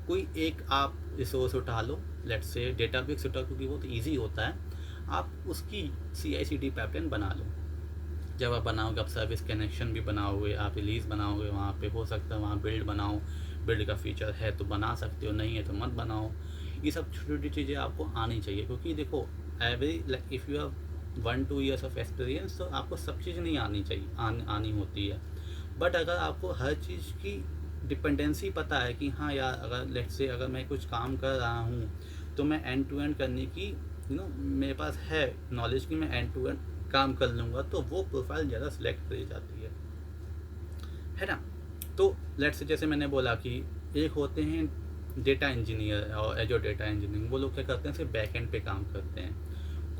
कोई एक आप रिसोर्स उठा लो, लेट्स से डेटाबेस उठा, क्योंकि वो तो ईजी होता है। आप उसकी CI/CD पाइपलाइन बना लो। जब आप बनाओगे, आप सर्विस कनेक्शन भी बनाओगे, आप रिलीज़ बनाओगे, वहाँ पे हो सकता है वहाँ बिल्ड बनाओ, बिल्ड का फीचर है तो बना सकते हो, नहीं है तो मत बनाओ। ये सब छोटी छोटी चीज़ें आपको आनी चाहिए, क्योंकि देखो like if you have 1-2 years of experience, तो आपको सब चीज़ नहीं आनी चाहिए, आनी होती है। बट अगर आपको हर चीज़ की डिपेंडेंसी पता है कि हाँ यार, अगर लेट्स से अगर मैं कुछ काम कर रहा हूँ तो मैं एंड टू एंड करने की मेरे पास है नॉलेज कि मैं एंड टू एंड काम कर लूँगा, तो वो प्रोफाइल ज़्यादा सिलेक्ट करी जाती है ना। तो लेट्स से जैसे मैंने बोला कि एक होते हैं डेटा इंजीनियर और एजोर डेटा इंजीनियरिंग, वो लोग क्या करते हैं, सिर्फ बैक एंड पे काम करते हैं।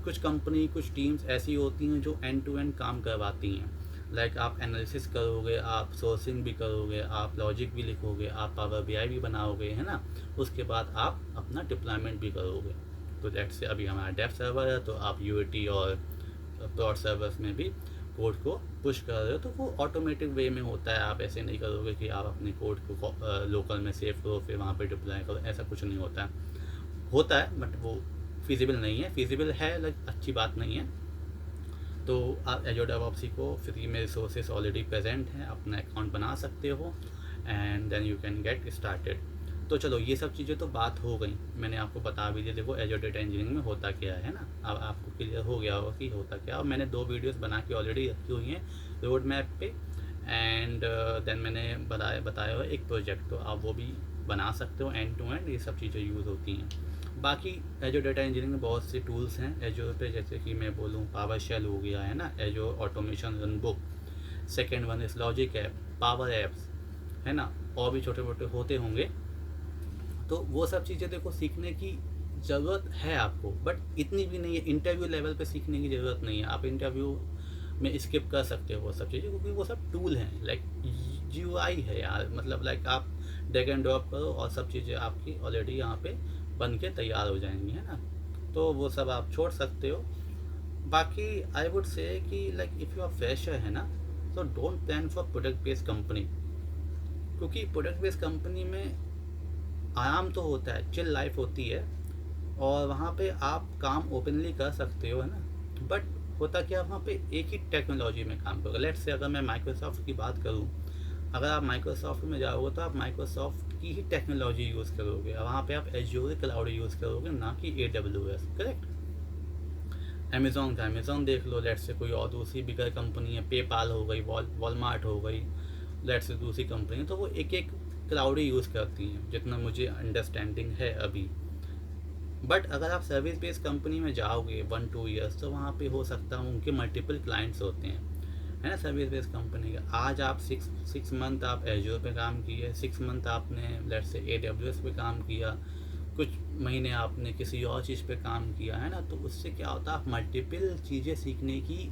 कुछ कंपनी, कुछ टीम्स ऐसी होती हैं जो एंड टू एंड काम करवाती हैं। लाइक आप एनालिसिस करोगे, आप सोर्सिंग भी करोगे, आप लॉजिक भी लिखोगे, आप पावर BI भी बनाओगे, है ना। उसके बाद आप अपना डिप्लॉयमेंट भी करोगे। तो लेट्स से अभी हमारा डेव सर्वर है, तो आप UAT और प्लॉट सर्वर्स में भी कोड को पुश कर रहे हो, तो वो ऑटोमेटिक वे में होता है। आप ऐसे नहीं करोगे कि आप अपने कोड को लोकल में सेव करो फिर वहाँ पे डिप्लॉय करो, ऐसा कुछ नहीं होता है बट वो फिजिबल नहीं है। फिजिबल है, लाइक अच्छी बात नहीं है। तो आप एजोर डेवऑप्स को फ्री में रिसोर्सेस ऑलरेडी प्रेजेंट हैं, अपना अकाउंट बना सकते हो, and then you can get started. तो चलो, ये सब चीज़ें तो बात हो गई, मैंने आपको बता भी दिया देखो एजोर डेटा इंजीनियरिंग में होता क्या है ना। अब आपको क्लियर हो गया होगा कि होता क्या। और मैंने 2 वीडियोस बना के ऑलरेडी रखी हुई हैं रोड मैप पे, एंड देन मैंने बताया हुआ एक प्रोजेक्ट, तो आप वो भी बना सकते हो एंड टू एंड। ये सब चीज़ें यूज़ होती हैं। बाकी एजोर डेटा इंजीनियरिंग में बहुत से टूल्स हैं एजोर पे, जैसे कि मैं बोलूँ पावर शेल हो गया, है ना, Azure automation runbook, second one is logic app, power apps, है ना, और भी छोटे मोटे होते होंगे। तो वो सब चीज़ें देखो सीखने की ज़रूरत है आपको, बट इतनी भी नहीं है। इंटरव्यू लेवल पे सीखने की ज़रूरत नहीं है। आप इंटरव्यू में स्किप कर सकते हो वो सब चीज़ें, क्योंकि वो सब टूल हैं। लाइक GUI है यार, मतलब लाइक आप ड्रैग एंड ड्रॉप करो और सब चीज़ें आपकी ऑलरेडी यहाँ पे बन के तैयार हो जाएंगी, है ना। तो वो सब आप छोड़ सकते हो। बाकी आई वुड से कि like if you are fresher, है ना, तो don't plan for product based company, क्योंकि प्रोडक्ट बेस्ड कंपनी में आराम तो होता है, चिल लाइफ होती है, और वहाँ पे आप काम ओपनली कर सकते हो, है ना। बट होता क्या, वहाँ पे एक ही टेक्नोलॉजी में काम करोगे। लेट्स से अगर मैं माइक्रोसॉफ्ट की बात करूँ, अगर आप माइक्रोसॉफ्ट में जाओगे तो आप माइक्रोसॉफ्ट की ही टेक्नोलॉजी यूज़ करोगे, और वहाँ पे आप एज्योर क्लाउड यूज़ करोगे, ना कि AWS, करेक्ट। अमेज़ॉन देख लो, लेट्स से कोई और दूसरी बिगर कंपनी है, पेपाल हो गई, वॉलमार्ट हो गई, लेट्स से दूसरी कंपनी, तो वो एक एक क्लाउड ही यूज़ करती हैं, जितना मुझे अंडरस्टैंडिंग है अभी। बट अगर आप सर्विस बेस्ड कंपनी में जाओगे 1-2 ईयर्स, तो वहाँ पे हो सकता है उनके मल्टीपल क्लाइंट्स होते हैं, है ना, सर्विस बेस्ड कंपनी का। आज आप 6 मंथ आप एज्योर पे काम किए, 6 मंथ आपने लेट्स से AWS पे काम किया, कुछ महीने आपने किसी और चीज़ पे काम किया है ना, तो उससे क्या होता है, आप मल्टीपल चीज़ें सीखने की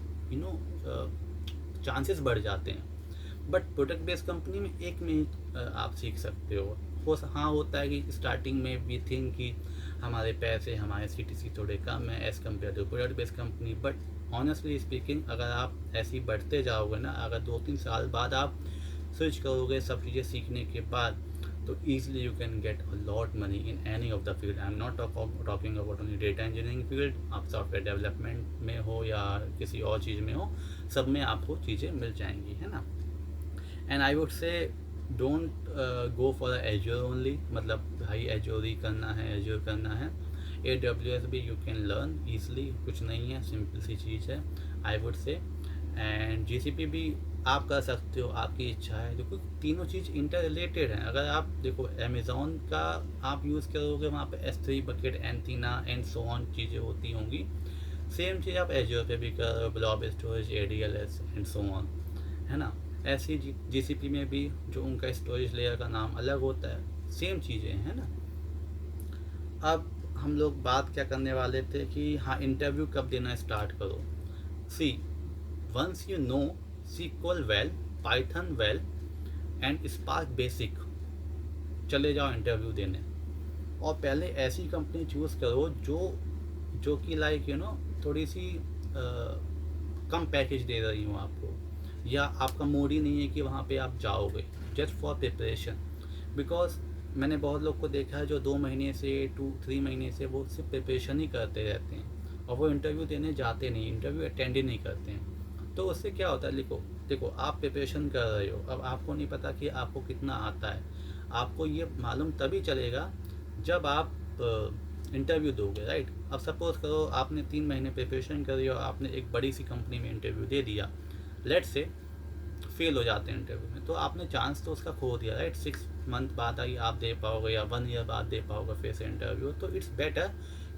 चांसेस बढ़ जाते हैं। बट प्रोडक्ट बेस्ड कंपनी में एक में ही आप सीख सकते हो। हाँ, होता है कि स्टार्टिंग में वी थिंक कि हमारे पैसे, हमारे CTC थोड़े कम है as compare to product based company, but honestly speaking अगर आप ऐसे ही बढ़ते जाओगे ना, अगर 2-3 साल बाद आप स्विच करोगे सब चीज़ें सीखने के बाद, तो easily you can get a lot money in any of the field. I am not talking about only data engineering field, आप सॉफ्टवेयर डेवलपमेंट में हो या किसी और चीज़ में हो, सब में आपको चीज़ें मिल जाएंगी, है ना। एंड आई वुड से don't go for azure only, मतलब भाई एज्योर ही करना है, एज्योर करना है। AWS भी यू कैन लर्न ईजिली, कुछ नहीं है, सिंपल सी चीज़ है आई वुड से। एंड GCP भी आप कर सकते हो, आपकी इच्छा है। देखो तीनों चीज़ इंटर रिलेटेड हैं। अगर आप देखो अमेज़ॉन का आप यूज़ करोगे, वहाँ पे S3 bucket, antenna and so on चीज़ें होती होंगी। सेम चीज़ आप एज्योर पे भी कर रहे हो, blob storage, ADLS and so on, है ना। ऐसे ही GCP में भी जो उनका स्टोरेज लेयर का नाम अलग होता है, सेम चीज़ें हैं ना। अब हम लोग बात क्या करने वाले थे कि हाँ, इंटरव्यू कब देना स्टार्ट करो। See, once you know SQL well, Python well and Spark basic, चले जाओ इंटरव्यू देने। और पहले ऐसी कंपनी चूज़ करो जो कि लाइक थोड़ी सी कम पैकेज दे रही हूँ आपको, या आपका मूड ही नहीं है कि वहाँ पे आप जाओगे, जस्ट फॉर प्रिपरेशन। बिकॉज मैंने बहुत लोग को देखा है जो 2 महीने से 2-3 महीने से वो सिर्फ प्रिपरेशन ही करते रहते हैं और वो इंटरव्यू देने जाते नहीं, इंटरव्यू अटेंड ही नहीं करते हैं। तो उससे क्या होता है, देखो आप प्रिपरेशन कर रहे हो, अब आपको नहीं पता कि आपको कितना आता है। आपको ये मालूम तभी चलेगा जब आप इंटरव्यू दोगे, राइट। अब सपोज करो आपने 3 महीने प्रिपरेशन करी और आपने एक बड़ी सी कंपनी में इंटरव्यू दे दिया, लेट से फेल हो जाते हैं इंटरव्यू में, तो आपने चांस तो उसका खो दिया, राइट। 6 मंथ बाद ही आप दे पाओगे या 1 ईयर बाद दे पाओगे फिर से इंटरव्यू। तो इट्स बेटर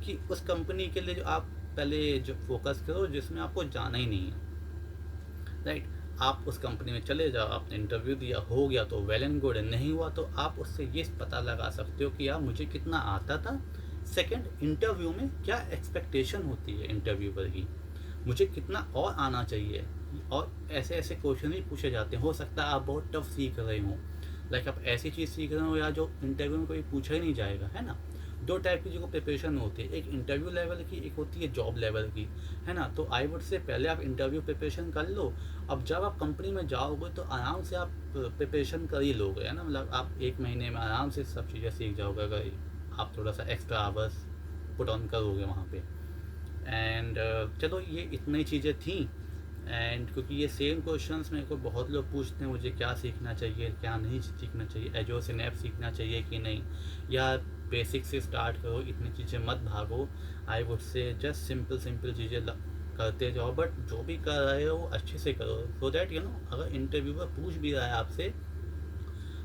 कि उस कंपनी के लिए जो आप पहले जो फोकस करो जिसमें आपको जाना ही नहीं है, राइट। आप उस कंपनी में चले जाओ, आपने इंटरव्यू दिया, हो गया तो वेल एंड गुड, नहीं हुआ तो आप उससे ये पता लगा सकते हो कि यार मुझे कितना आता था। सेकंड, इंटरव्यू में क्या एक्सपेक्टेशन होती है इंटरव्यू पर ही, मुझे कितना और आना चाहिए। और ऐसे ऐसे क्वेश्चन ही पूछे जाते हैं। हो सकता है आप बहुत टफ सीख रहे हो, लाइक आप ऐसी चीज़ सीख रहे हो या जो इंटरव्यू में कोई पूछा ही नहीं जाएगा, है ना। 2 टाइप की जो प्रिपरेशन होती है, एक इंटरव्यू लेवल की, एक होती है जॉब लेवल की, है ना। तो आई वुड से पहले आप इंटरव्यू प्रिपरेशन कर लो। अब जब आप कंपनी में जाओगे तो आराम से आप प्रिपरेशन कर ही लोगे, है ना। मतलब आप 1 महीने में आराम से सब चीज़ें सीख जाओगे अगर आप थोड़ा सा एक्स्ट्रा आवर्स पुट ऑन करोगे वहाँ पे। एंड चलो ये इतनी चीज़ें थी। एंड क्योंकि ये सेम क्वेश्चंस मेरे को बहुत लोग पूछते हैं, मुझे क्या सीखना चाहिए, क्या नहीं सीखना चाहिए, एजोर सिनैप्स सीखना चाहिए कि नहीं, या बेसिक से स्टार्ट करो, इतनी चीज़ें मत भागो। आई वुड से जस्ट सिंपल चीज़ें करते जाओ, बट जो भी कर रहे हो अच्छे से करो, सो दैट अगर इंटरव्यूअर पूछ भी रहा है आपसे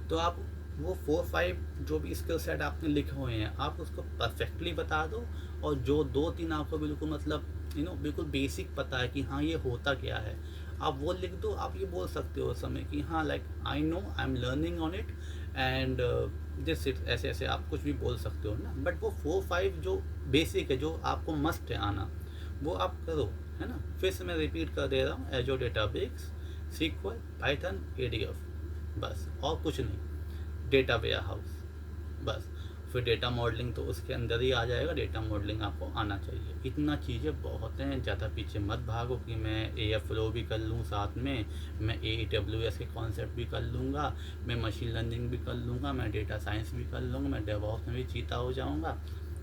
तो आप वो 4-5 जो भी स्किल सेट आपने लिखे हुए हैं आप उसको परफेक्टली बता दो। और जो 2-3 आपको बिल्कुल मतलब बिल्कुल बेसिक पता है कि हाँ ये होता क्या है, आप वो लिख दो। आप ये बोल सकते हो उस समय कि हाँ like I know I am learning on it and this it, ऐसे ऐसे आप कुछ भी बोल सकते हो ना। बट वो 4-5 जो बेसिक है, जो आपको मस्ट है आना, वो आप करो, है ना। फिर से मैं रिपीट कर दे रहा हूँ, एजोर डेटाबेस, SQL, पाइथन, ADF, बस और कुछ नहीं। डेटा वेयर हाउस, बस। फिर डेटा मॉडलिंग तो उसके अंदर ही आ जाएगा, डेटा मॉडलिंग आपको आना चाहिए। इतना चीज़ें बहुत हैं, ज़्यादा पीछे मत भागो कि मैं AFLO भी कर लूँ साथ में, मैं AWS के कॉन्सेप्ट भी कर लूँगा, मैं मशीन लर्निंग भी कर लूँगा, मैं डेटा साइंस भी कर लूँगा, मैं डेवऑप्स में भी चीता हो जाऊँगा।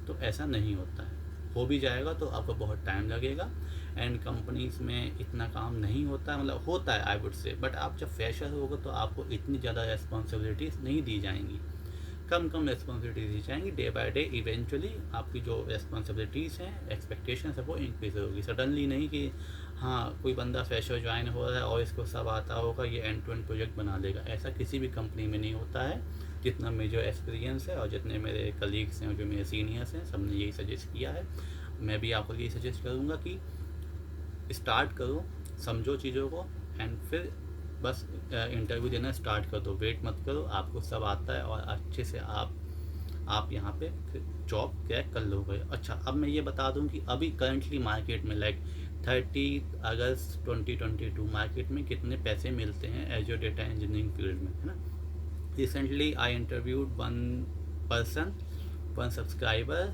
तो ऐसा नहीं होता है। हो भी जाएगा तो आपको बहुत टाइम लगेगा एंड कंपनीज में इतना काम नहीं होता, मतलब होता है आई वुड से, बट आप जब फ्रेशर होगे तो आपको इतनी ज़्यादा रेस्पॉन्सिबिलिटीज़ नहीं दी जाएंगी, कम रेस्पॉन्सिबिलिटीज दी जाएंगी। डे बाय डे इवेंचुअली आपकी जो रेस्पॉन्सिबिलिटीज़ हैं, एक्सपेक्टेशंस है, वो इंक्रीज होगी। सडनली नहीं कि हाँ कोई बंदा फ्रेशर ज्वाइन हो रहा है और इसको सब आता होगा, ये एंड टू एंड प्रोजेक्ट बना लेगा, ऐसा किसी भी कंपनी में नहीं होता है। जितना मेजर एक्सपीरियंस है और जितने मेरे कलीग्स हैं और जो मेरे सीनियर्स हैं, सब ने यही सजेस्ट किया है। मैं भी आपको यही सजेस्ट करूँगा कि स्टार्ट करो, समझो चीज़ों को एंड फिर बस इंटरव्यू देना स्टार्ट कर दो। वेट मत करो, आपको सब आता है और अच्छे से आप आप यहाँ पे जॉब क्रैक कर लोगे। अच्छा, अब मैं ये बता दूँ कि अभी करंटली मार्केट में लाइक 30 अगस्त 2022 मार्केट में कितने पैसे मिलते हैं एजो डेटा इंजीनियरिंग फील्ड में, है ना। Recently I interviewed one subscriber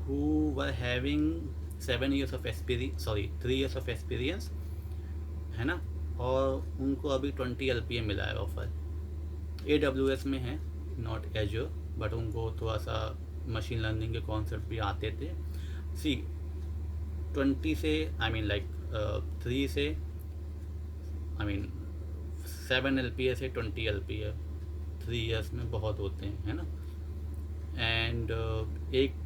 who were having 3 years of experience, है ना, और उनको अभी 20 LPA मिला है ऑफर। AWS में है, नॉट एजो, बट उनको थोड़ा सा मशीन लर्निंग के कॉन्सेप्ट भी आते थे। सी 20 से आई मीन लाइक 3 से आई मीन 7 LPA से 20 LPA 3 ईयर्स में बहुत होते हैं, है ना। एंड एक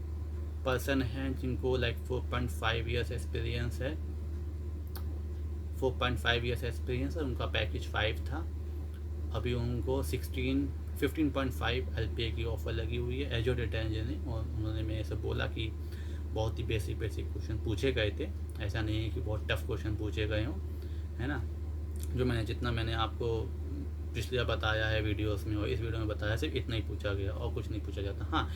पर्सन है जिनको लाइक 4.5 ईयर्स एक्सपीरियंस है, 4.5 ईयर्स एक्सपीरियंस है, उनका पैकेज 5 था। अभी उनको 15.5 LPA की ऑफ़र लगी हुई है एजो डेटा इंजीनियरिंग। और उन्होंने मेरे से बोला कि बहुत ही बेसिक क्वेश्चन पूछे गए थे, ऐसा नहीं है कि बहुत टफ क्वेश्चन पूछे गए हों, है ना। जो जितना मैंने आपको पिछले बताया है वीडियोस में और इस वीडियो में बताया, सिर्फ इतना ही पूछा गया और कुछ नहीं पूछा जाता। हाँ,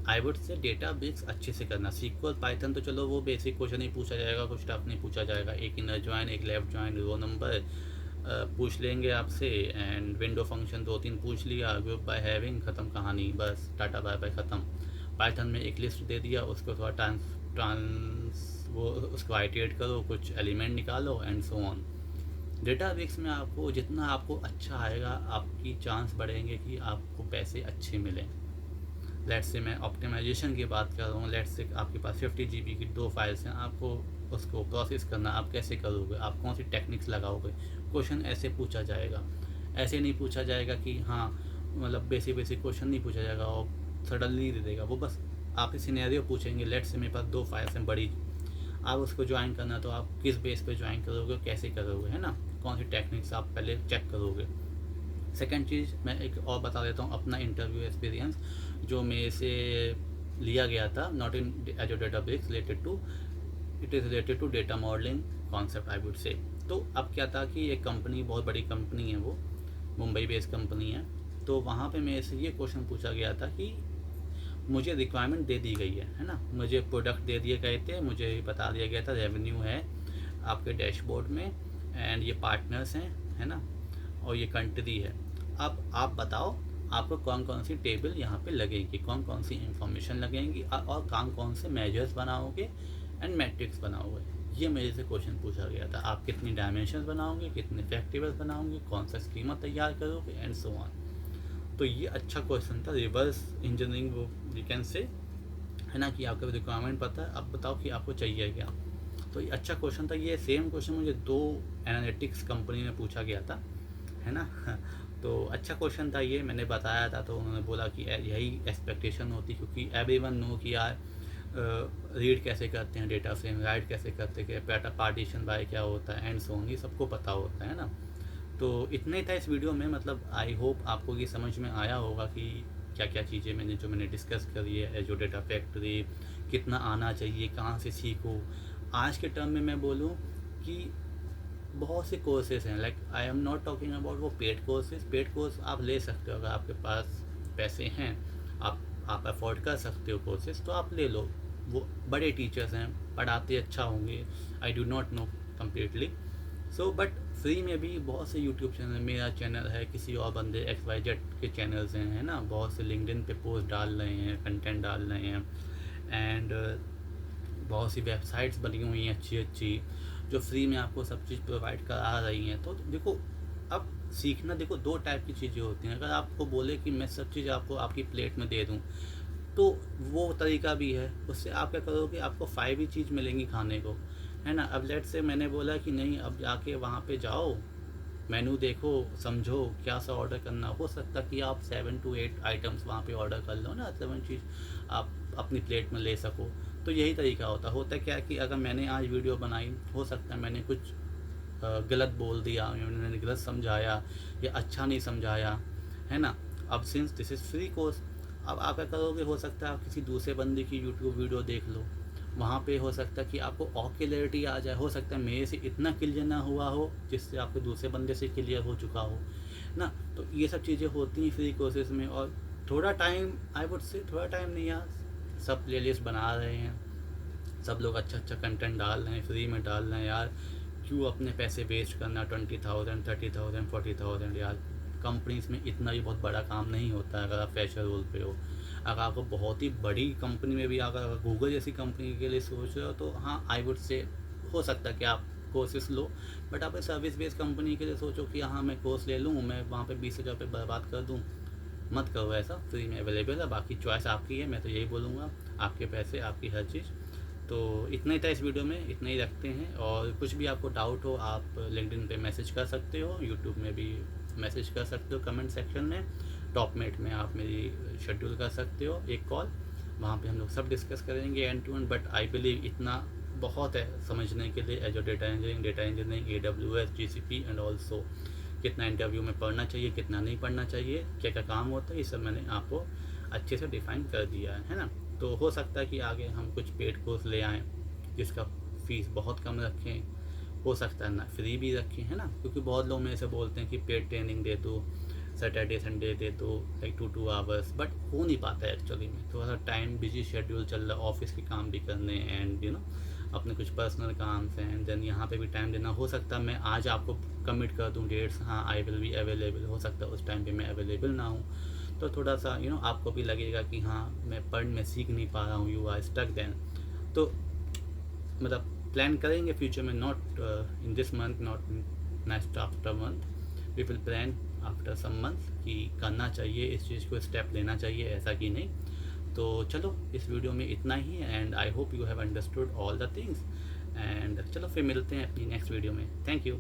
आई वुड से डेटा बेस अच्छे से करना। SQL पाइथन तो चलो वो बेसिक क्वेश्चन ही पूछा जाएगा, कुछ टफ नहीं पूछा जाएगा। एक इनर ज्वाइन, एक लेफ्ट ज्वाइन, रो नंबर पूछ लेंगे आपसे, एंड विंडो फंक्शन 2-3 पूछ लिया, ग्रुप बाय हैविंग, ख़त्म कहानी, बस टाटा बाय बाय ख़त्म। पाइथन में एक लिस्ट दे दिया, उसको थोड़ा उसको आइटरेट करो, कुछ एलिमेंट निकालो एंड सो ऑन। डेटाबेस में आपको जितना आपको अच्छा आएगा, आपकी चांस बढ़ेंगे कि आपको पैसे अच्छे मिलें। लेट्स से मैं ऑप्टिमाइजेशन की बात कर रहा हूँ, लेट्स से आपके पास 50 GB की 2 फाइल्स हैं, आपको उसको प्रोसेस करना, आप कैसे करोगे, आप कौन सी टेक्निक्स लगाओगे। क्वेश्चन ऐसे पूछा जाएगा, ऐसे नहीं पूछा जाएगा कि हाँ मतलब बेसिक क्वेश्चन नहीं पूछा जाएगा और सडनली दे देगा वो। बस आपसे सिनेरियो पूछेंगे, लेट्स से मेरे पास 2 फाइल्स हैं बड़ी, आप उसको ज्वाइन करना, तो आप किस बेस पे ज्वाइन करोगे, कैसे करोगे, है ना, कौन सी टेक्निक्स आप पहले चेक करोगे। सेकंड चीज़ मैं एक और बता देता हूँ, अपना इंटरव्यू एक्सपीरियंस जो मेरे से लिया गया था, not in Azure database, it is related to data modelling concept I would say. तो अब क्या था कि एक कंपनी, बहुत बड़ी कंपनी है, वो मुंबई बेस्ड कंपनी है। तो वहाँ पे मेरे से ये क्वेश्चन पूछा गया था कि मुझे रिक्वायरमेंट दे दी गई है ना, मुझे प्रोडक्ट दे दिए गए थे, मुझे बता दिया गया था रेवेन्यू है आपके डैशबोर्ड में, एंड ये पार्टनर्स हैं, है ना, और ये कंट्री है। अब आप बताओ आपको कौन कौन सी टेबल यहाँ पे लगेगी, कौन कौन सी इंफॉर्मेशन लगेंगी, और कौन से मेजर्स बनाओगे एंड मैट्रिक्स बनाओगे। ये मेरे से क्वेश्चन पूछा गया था। आप कितनी डायमेंशन बनाओगे, कितने फैक्टिवल्स बनाओगे, कौन सा स्कीमा तैयार करोगे एंड सो ऑन। तो ये अच्छा क्वेश्चन था, रिवर्स इंजीनियरिंग वो वी कैन से, है ना, कि आपका रिक्वायरमेंट पता है, अब बताओ कि आपको चाहिए क्या। तो ये अच्छा क्वेश्चन था। ये सेम क्वेश्चन मुझे 2 एनालिटिक्स कंपनी में पूछा गया था, है ना। तो अच्छा क्वेश्चन था ये, मैंने बताया था, तो उन्होंने बोला कि यही एक्सपेक्टेशन होती, क्योंकि एवरीवन नो कि यार रीड कैसे करते हैं डेटा फ्रेम, राइट कैसे करते हैं, डाटा पार्टीशन बाय क्या होता है एंड सो ऑन, ये सबको पता होता है ना। तो इतना ही था इस वीडियो में, मतलब आई होप आपको ये समझ में आया होगा कि क्या क्या चीज़ें मैंने डिस्कस करी है। एजो डेटा फैक्ट्री कितना आना चाहिए, कहाँ से सीखो। आज के टर्म में मैं बोलूँ कि बहुत से कोर्सेज हैं, like I am not talking about वो पेड कोर्स आप ले सकते हो, अगर आपके पास पैसे हैं, आप अफोर्ड कर सकते हो कोर्सेज, तो आप ले लो। वो बड़े टीचर्स हैं, पढ़ाते अच्छा होंगे, आई do not know completely so, but free में भी बहुत से यूट्यूब चैनल, मेरा चैनल है, किसी और बंदे XYZ के चैनल्स हैं, है ना, बहुत से लिंक्डइन पे पोस्ट डाल रहे हैं, कंटेंट डाल रहे हैं, एंड बहुत सी वेबसाइट्स बनी हुई हैं अच्छी जो फ्री में आपको सब चीज़ प्रोवाइड करा रही हैं। तो देखो, अब सीखना, देखो 2 टाइप की चीज़ें होती हैं। अगर आपको बोले कि मैं सब चीज़ आपको आपकी प्लेट में दे दूँ, तो वो तरीका भी है, उससे आप क्या करोगे, आपको 5 ही चीज़ मिलेंगी खाने को, है ना। अब लेट से मैंने बोला कि नहीं, अब जाके वहाँ पे जाओ, मेनू देखो, समझो क्या सा ऑर्डर करना, हो सकता कि आप 7 to 8 आइटम्स वहाँ पे ऑर्डर कर लो ना, 7 चीज़ आप अपनी प्लेट में ले सको। तो यही तरीका होता क्या कि अगर मैंने आज वीडियो बनाई, हो सकता है मैंने कुछ गलत बोल दिया, मैंने गलत समझाया या अच्छा नहीं समझाया, है ना। अब since this is free course, अब आप क्या करोगे, हो सकता है आप किसी दूसरे बंदे की यूट्यूब वीडियो देख लो, वहाँ पे हो सकता है कि आपको और क्लियरिटी आ जाए, हो सकता है मेरे से इतना क्लियर ना हुआ हो जिससे आपके दूसरे बंदे से क्लियर हो चुका हो ना। तो ये सब चीज़ें होती हैं फ्री कोर्सेज में। और थोड़ा टाइम, आई वुड से थोड़ा टाइम नहीं यार, सब प्लेलिस्ट बना रहे हैं, सब लोग अच्छा अच्छा कंटेंट डाल रहे हैं, फ्री में डाल रहे हैं यार, क्यों अपने पैसे वेस्ट करना, 20,000 30,000 40,000 यार। कंपनीज में इतना भी बहुत बड़ा काम नहीं होता है अगर आप फ्रेशर रोल पे हो। अगर आपको बहुत ही बड़ी कंपनी में भी अगर गूगल जैसी कंपनी के लिए सोच रहे हो तो हाँ, आई वुड से हो सकता है कि आप कोर्सेस लो। बट आप सर्विस बेस्ड कंपनी के लिए सोचो कि हाँ मैं कोर्स ले लूँ, मैं वहाँ पे 20,000 रुपये बर्बाद कर दूँ, मत करो ऐसा। फ्री में अवेलेबल है, बाकी चॉइस आपकी है, मैं तो यही बोलूँगा, आपके पैसे आपकी हर चीज़। तो इतना ही था इस वीडियो में, इतना ही रखते हैं। और कुछ भी आपको डाउट हो आप लिंक्डइन पे मैसेज कर सकते हो, यूट्यूब में भी मैसेज कर सकते हो कमेंट सेक्शन में, टॉपमेट में आप मेरी शेड्यूल कर सकते हो एक कॉल, वहाँ पे हम लोग सब डिस्कस करेंगे end to end. But I believe इतना बहुत है समझने के लिए as data engineering, AWS, GCP and also कितना इंटरव्यू में पढ़ना चाहिए, कितना नहीं पढ़ना चाहिए, क्या क्या काम होता है, ये सब मैंने आपको अच्छे से डिफ़ाइन कर दिया है ना। तो हो सकता है कि आगे हम कुछ पेड कोर्स ले आएँ जिसका फ़ीस बहुत कम रखें, हो सकता है ना फ्री भी रखें, है ना, क्योंकि बहुत लोग मेरे से बोलते हैं कि पेड ट्रेनिंग दे दो, सैटरडे संडे दे दो, लाइक 2 आवर्स, बट हो नहीं पाता है एक्चुअली में, थोड़ा सा टाइम बिजी शेड्यूल चल रहा है, ऑफिस के काम भी करने एंड अपने कुछ पर्सनल काम हैं एंड देन यहाँ पे भी टाइम देना। हो सकता है मैं आज आपको कमिट कर दूँ डेट्स, हाँ आई विल बी अवेलेबल, हो सकता है उस टाइम पे मैं अवेलेबल ना हूँ, तो थोड़ा सा आपको भी लगेगा कि हाँ मैं सीख नहीं पा रहा हूँ, यू आर स्टक देन। तो मतलब प्लान करेंगे फ्यूचर में, not in this month, not next after month, we will plan after some month कि करना चाहिए इस चीज़ को, स्टेप लेना चाहिए, ऐसा कि नहीं। तो चलो इस वीडियो में इतना ही है and I hope you have understood all the things and चलो फिर मिलते हैं अपनी नेक्स्ट वीडियो में। Thank you.